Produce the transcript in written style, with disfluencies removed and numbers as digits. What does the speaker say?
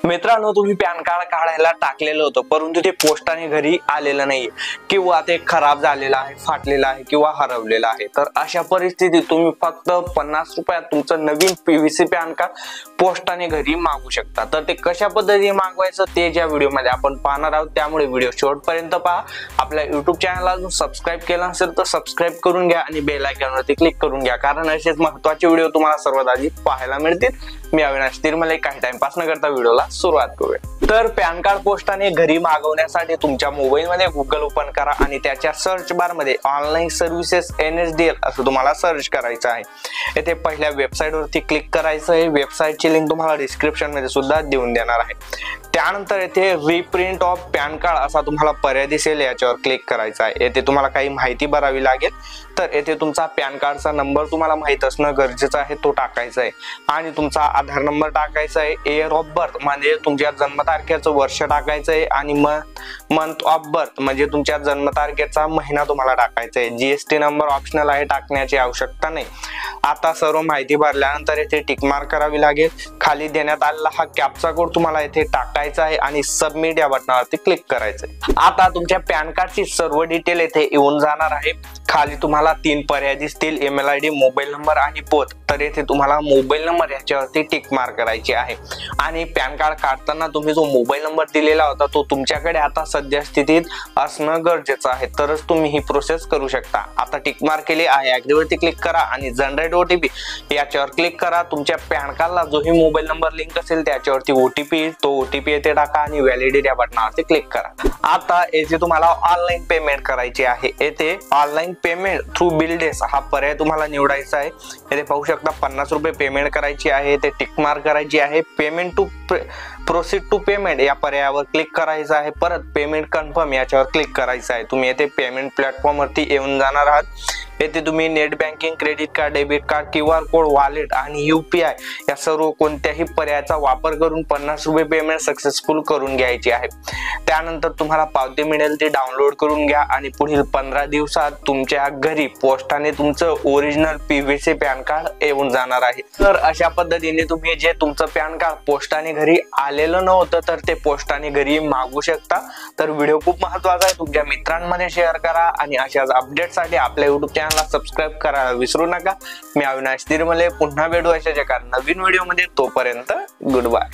मित्रांनो, तुम्ही pan card काढायला टाकलेलं होतं परंतु ते पोस्टाने घरी आलेलं नाहीये किंवा ते खराब झालेलं आहे, फाटलेलं आहे किंवा हरवलेलं आहे, तर अशा परिस्थितीत तुम्ही फक्त 50 रुपयात तुमचं नवीन पीव्हीसी पॅन कार्ड पोस्टाने घरी मागवू शकता। तर ते कशा पद्धतीने मागवायचं ते या व्हिडिओमध्ये आपण पाहणार आहोत, त्यामुळे व्हिडिओ शेवटपर्यंत पहा। आपल्या YouTube चॅनलला अजून सबस्क्राइब केलं नसेल तर सबस्क्राइब करून घ्या आणि बेल आयकॉनवरती क्लिक करून घ्या, कारण असेच महत्त्वाचे व्हिडिओ तुम्हाला सर्वात आधी पाहायला मिळतील। मी अविनाश तिरमले, काही टाइमपास न करता व्हिडिओला सुरुवात करूया। तर पॅन कार्ड पोस्टाने घरी मागवण्यासाठी तुमच्या मोबाईल मध्ये गुगल ओपन करा आणि त्याच्या सर्च बार मध्ये ऑनलाईन सर्व्हिसेस NSDL असं तुम्हाला सर्च करायचं आहे। येथे पहिल्या वेबसाईट वरती क्लिक करायचं आहे। वेबसाईटची लिंक तुम्हाला डिस्क्रिप्शन मध्ये सुद्धा देऊन देणार आहे। त्यानंतर येथे रिप्रिंट ऑफ पॅन कार्ड असा तुम्हाला पर्याय दिसेल, याच्यावर क्लिक करायचं आहे। येथे तुम्हाला काही माहिती भरावी लागेल, तर येथे तुमचा पॅन कार्डचा नंबर तुम्हाला माहित असणं गरजेचं आहे, तो टाकायचा आहे आणि तुमचा आधार नंबर टाकायचा आहे। इयर ऑफ बर्थ म्हणजे तुमच्या जन्मतारखेचं वर्ष टाकायचं आहे आणि मंथ ऑफ बर्थ म्हणजे तुमच्या जन्मतारखेचा महिना तुम्हाला टाकायचा आहे। GST नंबर ऑप्शनल आहे, टाकण्याची आवश्यकता नाही। आता सर्व माहिती भरल्यानंतर येथे टिक मार्क करावी लागेल। खाली देण्यात आलेला हा कॅप्चा कोड तुम्हाला येथे टाकायचा आहे आणि सबमिट या बटनावरती क्लिक करायचं आहे। आता तुमच्या पॅन कार्डची सर्व डिटेल येथे येऊन जाणार आहे। खाली तुम्हाला 3 पर्याय दिसतील, ईमेल ID, मोबाईल नंबर आणि पोत। तर येथे तुम्हाला मोबाईल नंबर याच्यावरती टिक मार्क करायची आहे आणि पॅन कार्ड काढताना तुम्ही जो मोबाईल नंबर दिलेला होता तो तुमच्याकडे आता सध्या स्थितीत असणं गरजेचं आहे, तरच तुम्ही ही प्रोसेस करू शकता। आता टिक मार्क केले आहे, ऍग्री वरती क्लिक करा आणि जनरेट OTP याच्यावर क्लिक करा। तुमच्या पॅन कार्डला जोही मोबाईल नंबर लिंक असेल त्याच्यावरती OTP, तो OTP येथे टाका आणि व्हॅलिडेट या बटनावरती क्लिक करा। आता येथे तुम्हाला ऑनलाईन पेमेंट करायची आहे। येथे ऑनलाईन पेमेंट थ्रू बिलडेस हा पर्याय तुम्हाला निवडायचा आहे। येथे पाहू शकता 50 रुपये पेमेंट करायची आहे, ते टिक मार्क करायची आहे। Payment to proceed to payment या पर्यायावर क्लिक करायचं आहे। परत पेमेंट कन्फर्म याच्यावर क्लिक करायचं आहे। तुम्ही येथे पेमेंट प्लॅटफॉर्म वरती येऊन जाणार आहात। येथे तुम्ही net banking, credit card, debit card, QR code, wallet आणि UPI या सर्व कोणत्याही पर्यायाचा वापर करून 50 रुपये पेमेंट सक्सेसफुल करून घ्यायची आहे। त्यानंतर तुम्हाला पावती मिळेल, ती डाउनलोड करून घ्या आणि पुढील 15 दिवसात तुमच्या घरी पोस्टाने तुमचं ओरिजिनल पीव्हीसी पॅन कार्ड येऊन जाणार आहे। तर अशा पद्धतीने तुम्ही जे तुमचं पॅन कार्ड पोस्टाने घरी आलेलं नव्हतं तर ते पोस्टाने घरी मागवू शकता। तर व्हिडिओ खूप महत्त्वाचा आहे, तुमच्या मित्रांमध्ये शेअर करा आणि अशाच अपडेटसाठी आपल्या YouTube चॅनलला सबस्क्राइब करायला विसरू नका। मी अविनाश तिरमले, पुन्हा भेटू अशाच एका नवीन व्हिडिओमध्ये, तोपर्यंत गुड बाय।